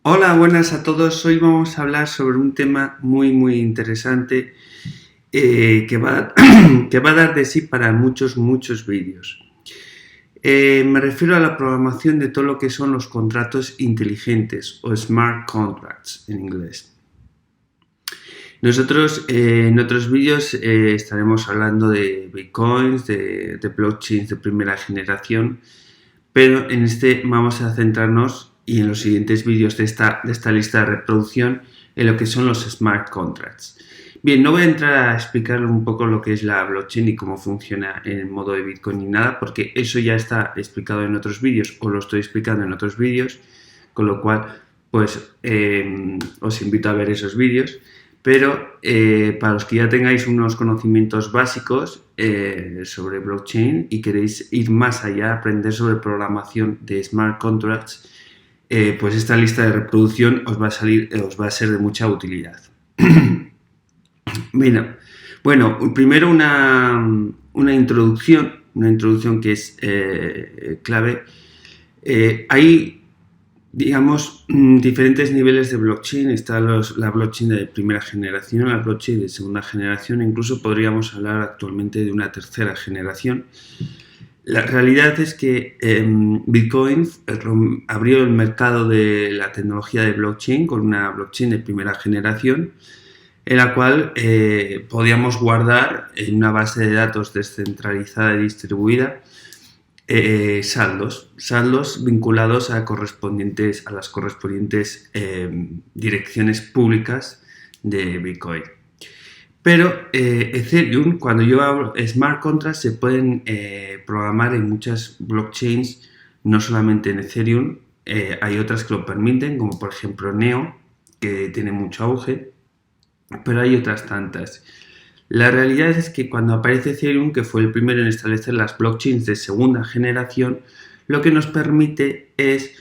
Hola, buenas a todos. Hoy vamos a hablar sobre un tema muy interesante que va a dar de sí para muchos vídeos. Me refiero a la programación de todo lo que son los contratos inteligentes o smart contracts en inglés. Nosotros en otros vídeos estaremos hablando de bitcoins, de blockchains de primera generación, pero en este vamos a centrarnos y en los siguientes vídeos de esta lista de reproducción en lo que son los smart contracts. Bien, no voy a entrar a explicar un poco lo que es la blockchain y cómo funciona en el modo de Bitcoin ni nada, porque eso ya está explicado en otros vídeos o lo estoy explicando en otros vídeos, con lo cual pues os invito a ver esos vídeos. Pero para los que ya tengáis unos conocimientos básicos sobre blockchain y queréis ir más allá, aprender sobre programación de smart contracts, pues esta lista de reproducción os va a ser de mucha utilidad. Bueno, primero una introducción que es clave. Hay, digamos, diferentes niveles de blockchain. Está la blockchain de primera generación, la blockchain de segunda generación, incluso podríamos hablar actualmente de una tercera generación. La realidad es que Bitcoin abrió el mercado de la tecnología de blockchain con una blockchain de primera generación en la cual podíamos guardar en una base de datos descentralizada y distribuida saldos vinculados a las correspondientes direcciones públicas de Bitcoin. Pero Ethereum, cuando yo hablo smart contracts, se pueden programar en muchas blockchains, no solamente en Ethereum, hay otras que lo permiten, como por ejemplo Neo, que tiene mucho auge, pero hay otras tantas. La realidad es que cuando aparece Ethereum, que fue el primero en establecer las blockchains de segunda generación, lo que nos permite es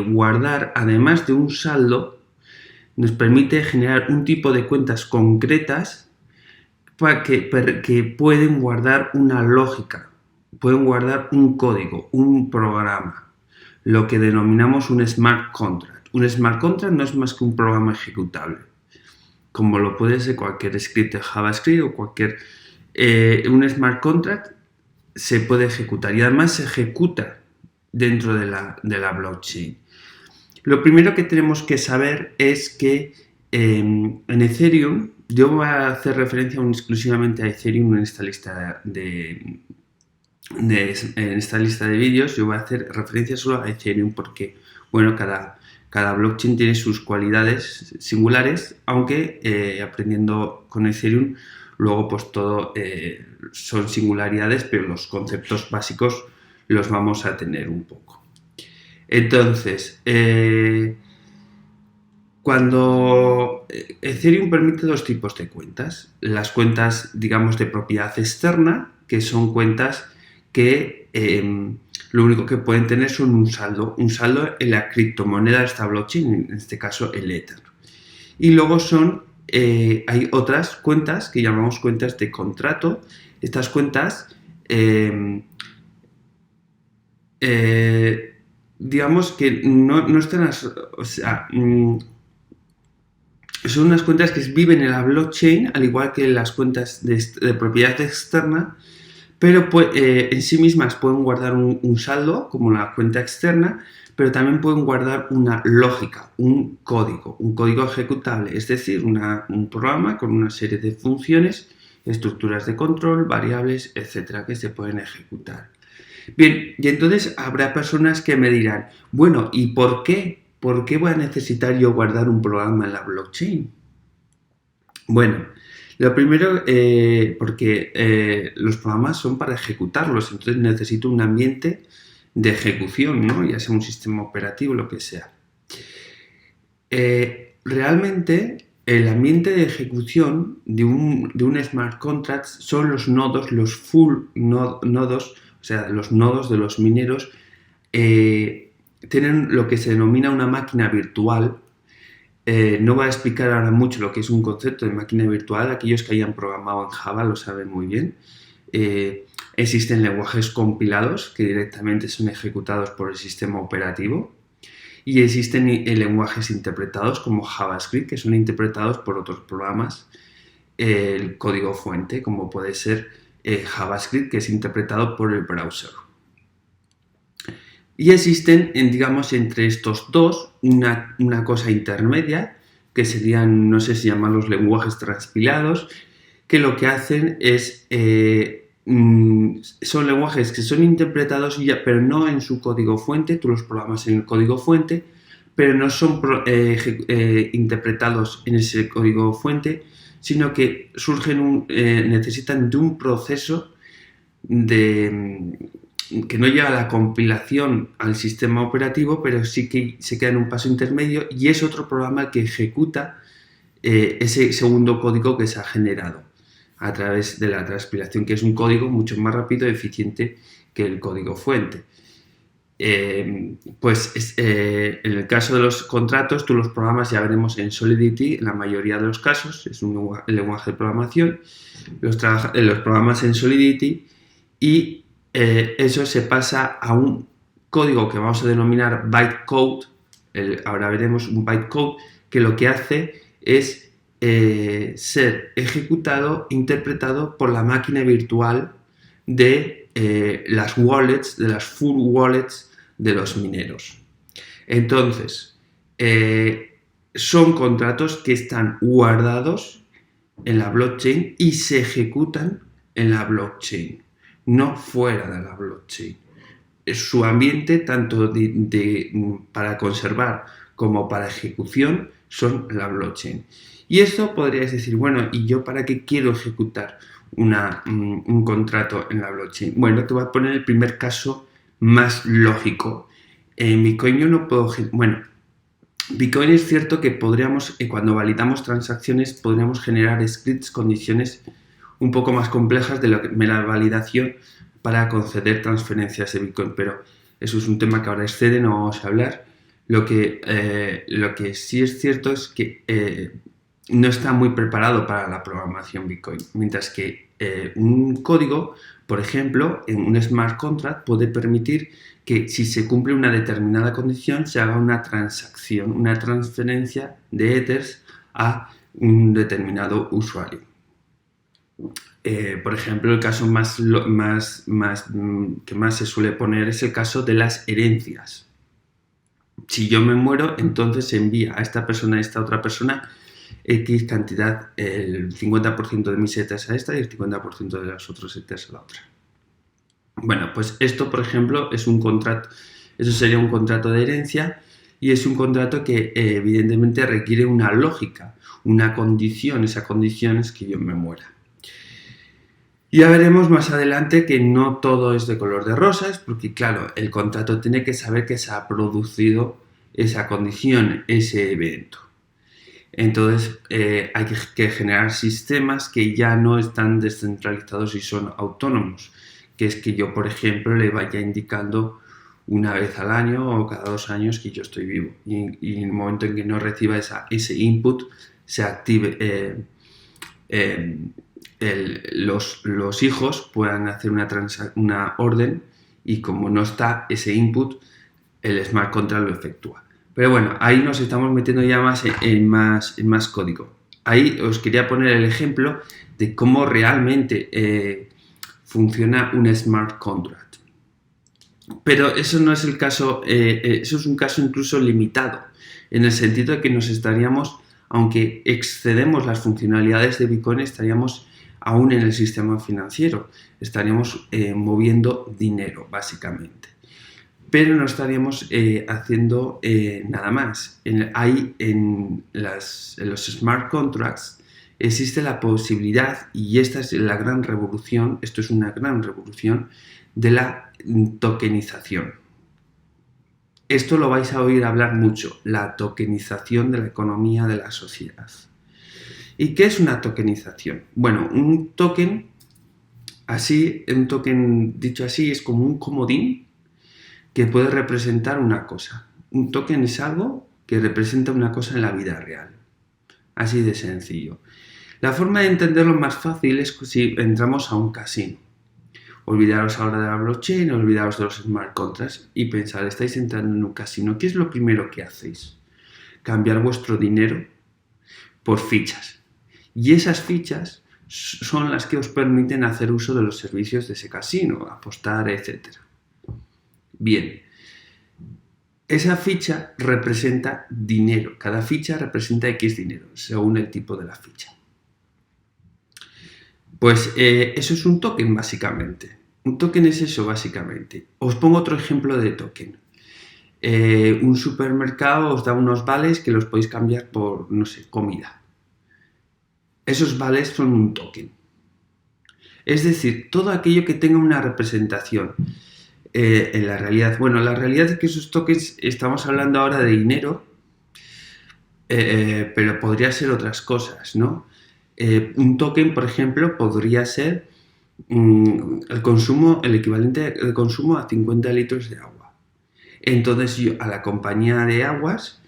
guardar, además de un saldo, nos permite generar un tipo de cuentas concretas que pueden guardar una lógica, pueden guardar un código, un programa, lo que denominamos un smart contract. Un smart contract no es más que un programa ejecutable, como lo puede ser cualquier script de JavaScript o cualquier... un smart contract se puede ejecutar y además se ejecuta dentro de la blockchain. Lo primero que tenemos que saber es que en Ethereum, yo voy a hacer referencia exclusivamente a Ethereum en esta lista en esta lista de vídeos, yo voy a hacer referencia solo a Ethereum porque, bueno, cada blockchain tiene sus cualidades singulares, aunque aprendiendo con Ethereum, luego pues todo son singularidades, pero los conceptos básicos los vamos a tener un poco. Entonces, cuando Ethereum permite dos tipos de cuentas. Las cuentas, digamos, de propiedad externa, que son cuentas que lo único que pueden tener son un saldo en la criptomoneda de esta blockchain, en este caso el Ether. Y luego hay otras cuentas que llamamos cuentas de contrato. Estas cuentas digamos que no están, o sea, son unas cuentas que viven en la blockchain, al igual que las cuentas de propiedad externa, pero en sí mismas pueden guardar un saldo, como la cuenta externa, pero también pueden guardar una lógica, un código ejecutable, es decir, un programa con una serie de funciones, estructuras de control, variables, etcétera, que se pueden ejecutar. Bien, y entonces habrá personas que me dirán, bueno, ¿y por qué? ¿Por qué voy a necesitar yo guardar un programa en la blockchain? Bueno, lo primero, porque los programas son para ejecutarlos, entonces necesito un ambiente de ejecución, ¿no? Ya sea un sistema operativo, lo que sea. Realmente, el ambiente de ejecución de un smart contract son los nodos, los full nodos, o sea, los nodos de los mineros, tienen lo que se denomina una máquina virtual. No voy a explicar ahora mucho lo que es un concepto de máquina virtual. Aquellos que hayan programado en Java lo saben muy bien. Existen lenguajes compilados que directamente son ejecutados por el sistema operativo y existen lenguajes interpretados como JavaScript que son interpretados por otros programas, el código fuente, como puede ser JavaScript, que es interpretado por el browser. Y existen, digamos, entre estos dos una cosa intermedia, que serían, no sé si llaman los lenguajes transpilados, que lo que hacen es, son lenguajes que son interpretados, pero no en su código fuente, tú los programas en el código fuente, pero no son interpretados en ese código fuente, sino que necesitan de un proceso que no llega a la compilación al sistema operativo, pero sí que se queda en un paso intermedio y es otro programa que ejecuta ese segundo código que se ha generado a través de la transpilación, que es un código mucho más rápido y eficiente que el código fuente. En el caso de los contratos, tú los programas, ya veremos, en Solidity, en la mayoría de los casos, es un lenguaje de programación, los programas en Solidity y eso se pasa a un código que vamos a denominar bytecode. Ahora veremos un bytecode que lo que hace es ser ejecutado, interpretado por la máquina virtual de las wallets, de las full wallets de los mineros. Entonces, son contratos que están guardados en la blockchain y se ejecutan en la blockchain, no fuera de la blockchain. Su ambiente, tanto para conservar como para ejecución, son la blockchain. Y esto podrías decir, bueno, ¿y yo para qué quiero ejecutar un contrato en la blockchain? Bueno, te voy a poner el primer caso más lógico. En Bitcoin yo no puedo... Bueno, Bitcoin es cierto que podríamos, cuando validamos transacciones, podríamos generar scripts, condiciones un poco más complejas de la validación para conceder transferencias de Bitcoin, pero eso es un tema que ahora excede, no vamos a hablar. Lo que sí es cierto es que no está muy preparado para la programación Bitcoin, mientras que un código, por ejemplo, en un smart contract puede permitir que si se cumple una determinada condición se haga una transacción, una transferencia de Ethers a un determinado usuario. Por ejemplo, el caso que más se suele poner es el caso de las herencias. Si yo me muero, entonces se envía a esta persona, a esta otra persona, X cantidad, el 50% de mis Ethers a esta y el 50% de los otros Ethers a la otra. Bueno, pues esto, por ejemplo, es un contrato, eso sería un contrato de herencia y es un contrato que evidentemente requiere una lógica, una condición, esa condición es que yo me muera. Ya veremos más adelante que no todo es de color de rosas, porque claro, el contrato tiene que saber que se ha producido esa condición, ese evento. Entonces hay que generar sistemas que ya no están descentralizados y son autónomos, que es que yo, por ejemplo, le vaya indicando una vez al año o cada 2 años que yo estoy vivo y en el momento en que no reciba ese input se active los hijos puedan hacer una orden y como no está ese input, el smart contract lo efectúa. Pero bueno, ahí nos estamos metiendo ya en más código. Ahí os quería poner el ejemplo de cómo realmente funciona un smart contract. Pero eso no es el caso, eso es un caso incluso limitado, en el sentido de que aunque excedemos las funcionalidades de Bitcoin, estaríamos aún en el sistema financiero, estaríamos moviendo dinero, básicamente. Pero no estaríamos haciendo nada más. En los smart contracts existe la posibilidad, y esta es la gran revolución, esto es una gran revolución, de la tokenización. Esto lo vais a oír hablar mucho, la tokenización de la economía de la sociedad. ¿Y qué es una tokenización? Bueno, un token dicho así es como un comodín que puede representar una cosa. Un token es algo que representa una cosa en la vida real. Así de sencillo. La forma de entenderlo más fácil es si entramos a un casino. Olvidaros ahora de la blockchain, olvidaros de los smart contracts y pensad, estáis entrando en un casino. ¿Qué es lo primero que hacéis? Cambiar vuestro dinero por fichas. Y esas fichas son las que os permiten hacer uso de los servicios de ese casino, apostar, etc. Bien, esa ficha representa dinero. Cada ficha representa X dinero, según el tipo de la ficha. Pues eso es un token, básicamente. Un token es eso, básicamente. Os pongo otro ejemplo de token. Un supermercado os da unos vales que los podéis cambiar por, no sé, comida. Esos vales son un token. Es decir, todo aquello que tenga una representación en la realidad. Bueno, la realidad es que esos tokens, estamos hablando ahora de dinero, pero podría ser otras cosas, ¿no? Un token, por ejemplo, podría ser el equivalente de consumo a 50 litros de agua. Entonces, yo, a la compañía de aguas,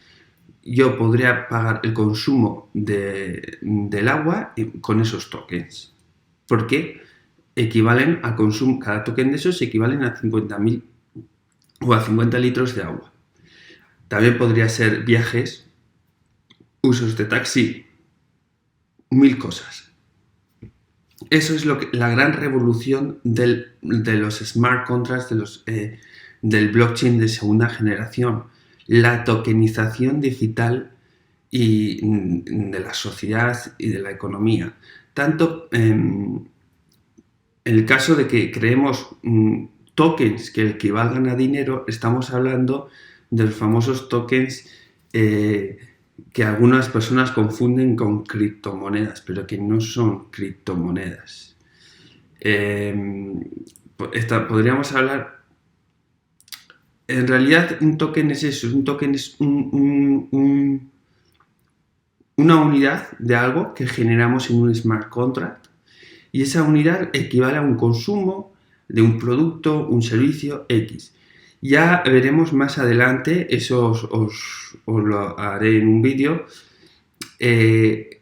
yo podría pagar el consumo del agua con esos tokens. Porque equivalen al consumo, cada token de esos equivalen a 50.000 o a 50 litros de agua. También podría ser viajes, usos de taxi, 1000 cosas. Eso es la gran revolución de los smart contracts, del blockchain de segunda generación, la tokenización digital y de la sociedad y de la economía. Tanto en el caso de que creemos tokens que equivalgan a dinero, estamos hablando de los famosos tokens que algunas personas confunden con criptomonedas, pero que no son criptomonedas. Podríamos hablar... En realidad, un token es eso. Un token es una unidad de algo que generamos en un smart contract y esa unidad equivale a un consumo de un producto, un servicio X. Ya veremos más adelante, eso os lo haré en un vídeo, que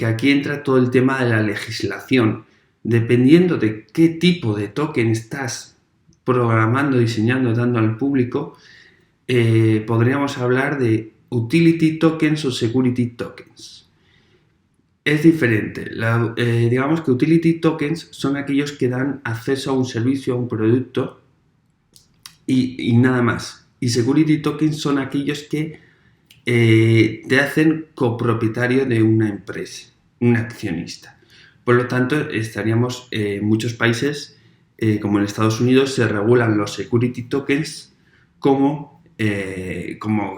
aquí entra todo el tema de la legislación. Dependiendo de qué tipo de token estás programando, diseñando, dando al público, podríamos hablar de utility tokens o security tokens. Es diferente. Digamos que utility tokens son aquellos que dan acceso a un servicio, a un producto y nada más. Y security tokens son aquellos que te hacen copropietario de una empresa, un accionista. Por lo tanto, estaríamos en muchos países, como en Estados Unidos, se regulan los security tokens como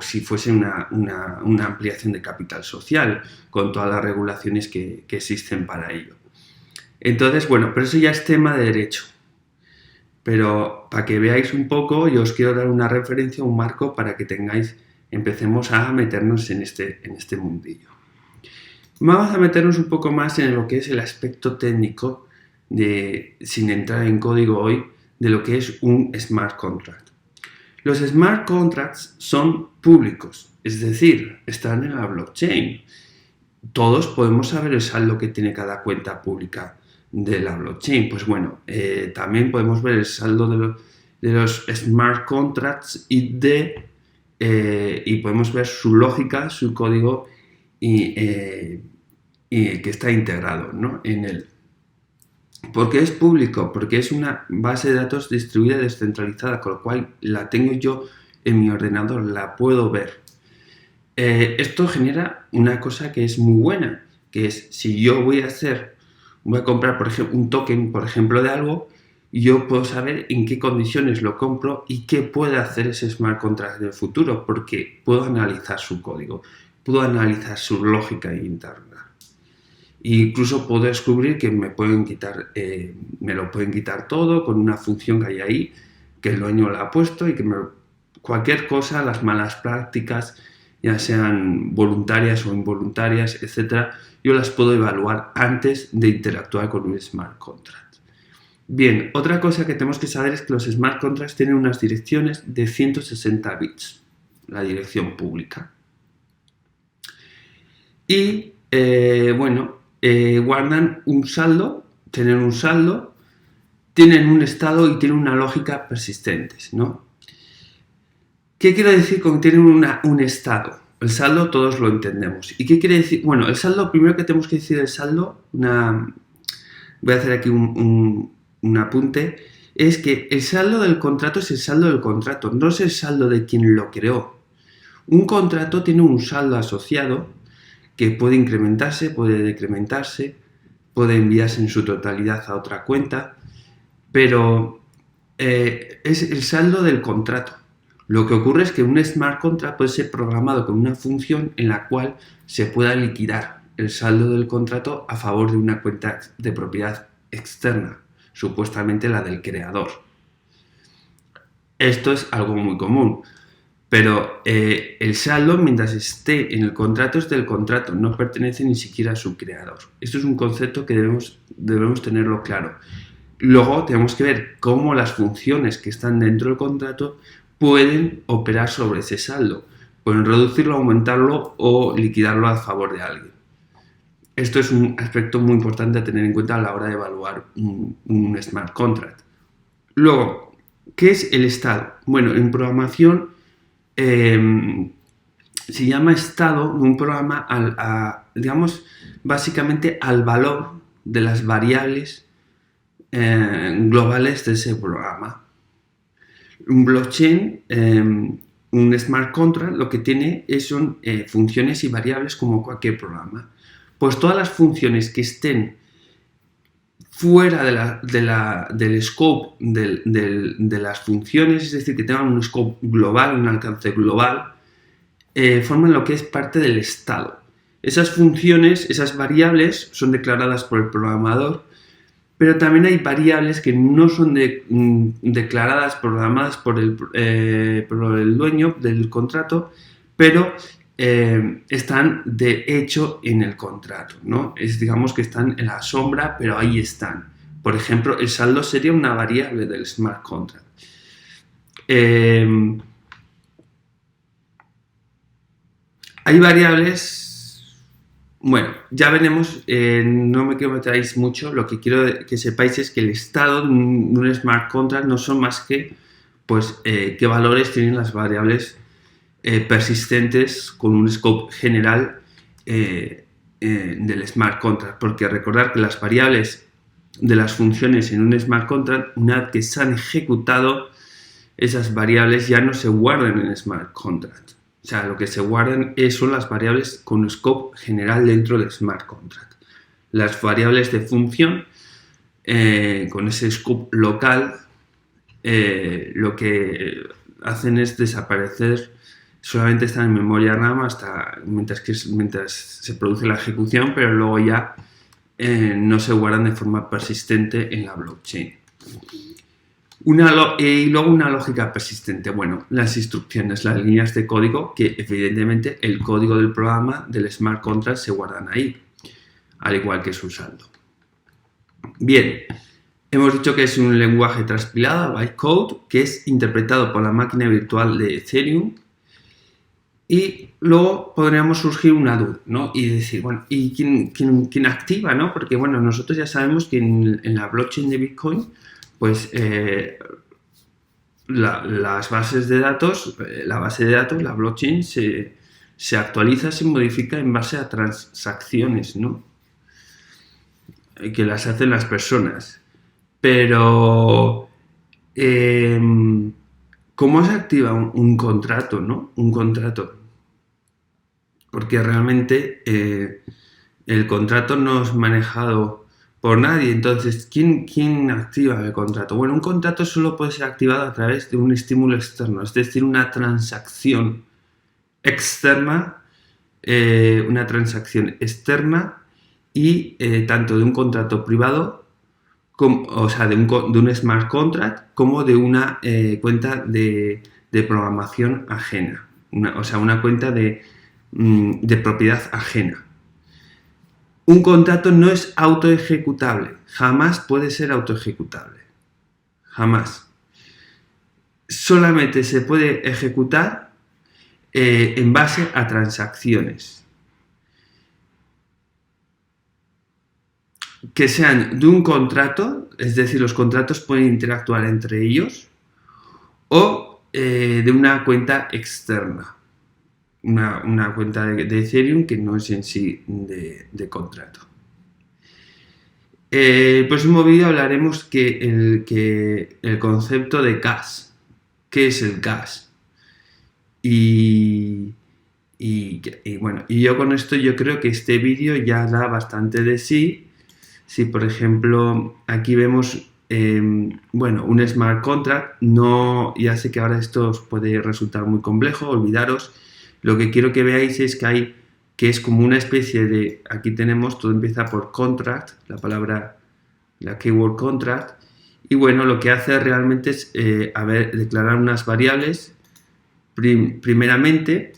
si fuese una ampliación de capital social, con todas las regulaciones que existen para ello. Entonces, bueno, pero eso ya es tema de derecho. Pero para que veáis un poco, yo os quiero dar una referencia, un marco para que empecemos a meternos en este mundillo. Vamos a meternos un poco más en lo que es el aspecto técnico, sin entrar en código hoy, de lo que es un smart contract. Los smart contracts son públicos, es decir, están en la blockchain. Todos podemos saber el saldo que tiene cada cuenta pública de la blockchain. Pues bueno, también podemos ver el saldo de los smart contracts y podemos ver su lógica, su código y que está integrado, ¿no?, en él. ¿Por qué es público? Porque es una base de datos distribuida y descentralizada, con lo cual la tengo yo en mi ordenador, la puedo ver. Esto genera una cosa que es muy buena, que es si yo voy a comprar, por ejemplo, un token, por ejemplo, de algo, yo puedo saber en qué condiciones lo compro y qué puede hacer ese smart contract en el futuro, porque puedo analizar su código, puedo analizar su lógica interna. E incluso puedo descubrir que me lo pueden quitar todo con una función que hay ahí, que el dueño la ha puesto y que cualquier cosa, las malas prácticas, ya sean voluntarias o involuntarias, etc., yo las puedo evaluar antes de interactuar con un smart contract. Bien, otra cosa que tenemos que saber es que los smart contracts tienen unas direcciones de 160 bits, la dirección pública. Y, guardan un saldo, tienen un saldo tienen un estado y tienen una lógica persistentes, ¿no? ¿Qué quiero decir con que tienen un estado? El saldo todos lo entendemos. ¿Y qué quiere decir? Bueno, el saldo, primero que tenemos que decir el saldo, voy a hacer aquí un apunte, es que el saldo del contrato es el saldo del contrato, no es el saldo de quien lo creó. Un contrato tiene un saldo asociado que puede incrementarse, puede decrementarse, puede enviarse en su totalidad a otra cuenta, pero es el saldo del contrato. Lo que ocurre es que un smart contract puede ser programado con una función en la cual se pueda liquidar el saldo del contrato a favor de una cuenta de propiedad externa, supuestamente la del creador. Esto es algo muy común, pero el saldo, mientras esté en el contrato, es del contrato, no pertenece ni siquiera a su creador. Esto es un concepto que debemos tenerlo claro. Luego tenemos que ver cómo las funciones que están dentro del contrato pueden operar sobre ese saldo. Pueden reducirlo, aumentarlo o liquidarlo a favor de alguien. Esto es un aspecto muy importante a tener en cuenta a la hora de evaluar un smart contract. Luego, ¿qué es el estado? Bueno, en programación se llama estado de un programa digamos, básicamente al valor de las variables globales de ese programa. Un blockchain, un smart contract, lo que tiene son funciones y variables como cualquier programa. Pues todas las funciones que estén fuera del scope de las funciones, es decir, que tengan un scope global, un alcance global, forman lo que es parte del estado. Esas funciones, esas variables son declaradas por el programador, pero también hay variables que no son declaradas, programadas por el dueño del contrato, pero están de hecho en el contrato, ¿no? Digamos que están en la sombra, pero ahí están. Por ejemplo, el saldo sería una variable del smart contract. Hay variables. Bueno, ya veremos, no me quiero meter ahí mucho, lo que quiero que sepáis es que el estado de un smart contract no son más que pues, qué valores tienen las variables persistentes con un scope general del smart contract, porque recordar que las variables de las funciones en un smart contract, una vez que se han ejecutado, esas variables ya no se guardan en el smart contract. O sea, lo que se guardan son las variables con scope general dentro del smart contract. Las variables de función con ese scope local lo que hacen es desaparecer, solamente están en memoria RAM mientras se produce la ejecución, pero luego ya no se guardan de forma persistente en la blockchain. Y luego una lógica persistente. Bueno, las instrucciones, las líneas de código, que evidentemente el código del programa del smart contract se guardan ahí, al igual que su saldo. Bien, hemos dicho que es un lenguaje transpilado, bytecode, que es interpretado por la máquina virtual de Ethereum. Y luego podríamos surgir una duda, ¿no? Y decir, bueno, ¿y quién activa, no? Porque, bueno, nosotros ya sabemos que en la blockchain de Bitcoin, pues las bases de datos, la base de datos, la blockchain, se actualiza, se modifica en base a transacciones, ¿no? Que las hacen las personas. Pero, ¿cómo se activa un contrato, no? Un contrato. Porque realmente el contrato no es manejado por nadie. Entonces, ¿quién activa el contrato? Bueno, un contrato solo puede ser activado a través de un estímulo externo, es decir, una transacción externa, y tanto de un contrato privado, o sea, de un smart contract, como de una cuenta de programación ajena, una cuenta de propiedad ajena. Un contrato no es autoejecutable, jamás puede ser autoejecutable, jamás. Solamente se puede ejecutar en base a transacciones. que sean de un contrato, es decir, los contratos pueden interactuar entre ellos, o de una cuenta externa, una cuenta de Ethereum que no es en sí de contrato. El próximo vídeo hablaremos que el concepto de gas. ¿Qué es el gas? Y bueno, y yo con esto yo creo que este vídeo ya da bastante de sí. Si por ejemplo aquí vemos bueno, un smart contract, ya sé que ahora esto os puede resultar muy complejo, olvidaros. Lo que quiero que veáis es que es como una especie de, aquí tenemos, todo empieza por contract, la keyword contract, y bueno, lo que hace realmente es declarar unas variables, primeramente,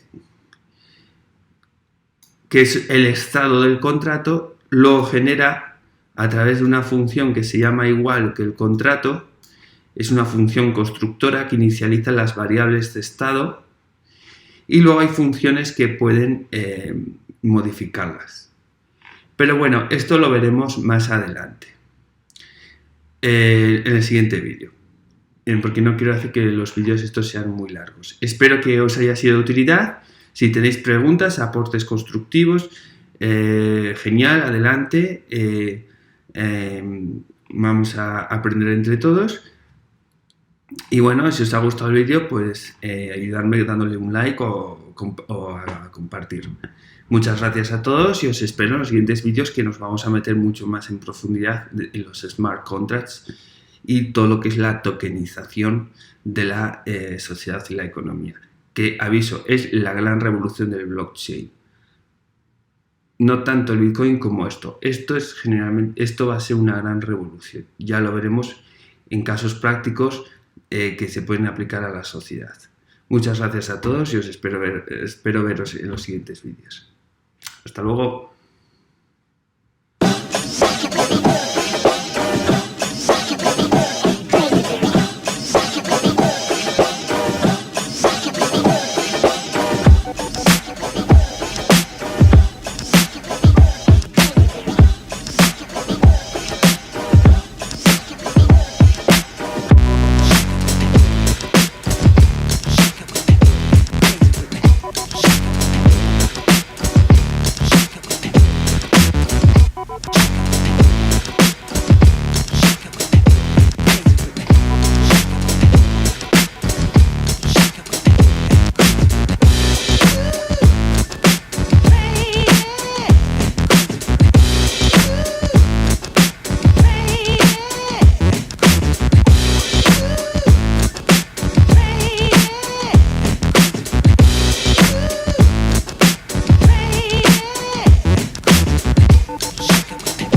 que es el estado del contrato, lo genera a través de una función que se llama igual que el contrato. Es una función constructora que inicializa las variables de estado, y luego hay funciones que pueden modificarlas. Pero bueno, esto lo veremos más adelante, en el siguiente vídeo, porque no quiero hacer que los vídeos estos sean muy largos. Espero que os haya sido de utilidad. Si tenéis preguntas, aportes constructivos, genial, adelante. Vamos a aprender entre todos. Y bueno, si os ha gustado el vídeo, pues ayudadme dándole un like o a compartir. Muchas gracias a todos y os espero en los siguientes vídeos, que nos vamos a meter mucho más en profundidad en los smart contracts y todo lo que es la tokenización de la sociedad y la economía. Que, aviso, es la gran revolución del blockchain. No tanto el Bitcoin como esto. Esto va a ser una gran revolución. Ya lo veremos en casos prácticos que se pueden aplicar a la sociedad. Muchas gracias a todos y os espero veros en los siguientes vídeos. Hasta luego.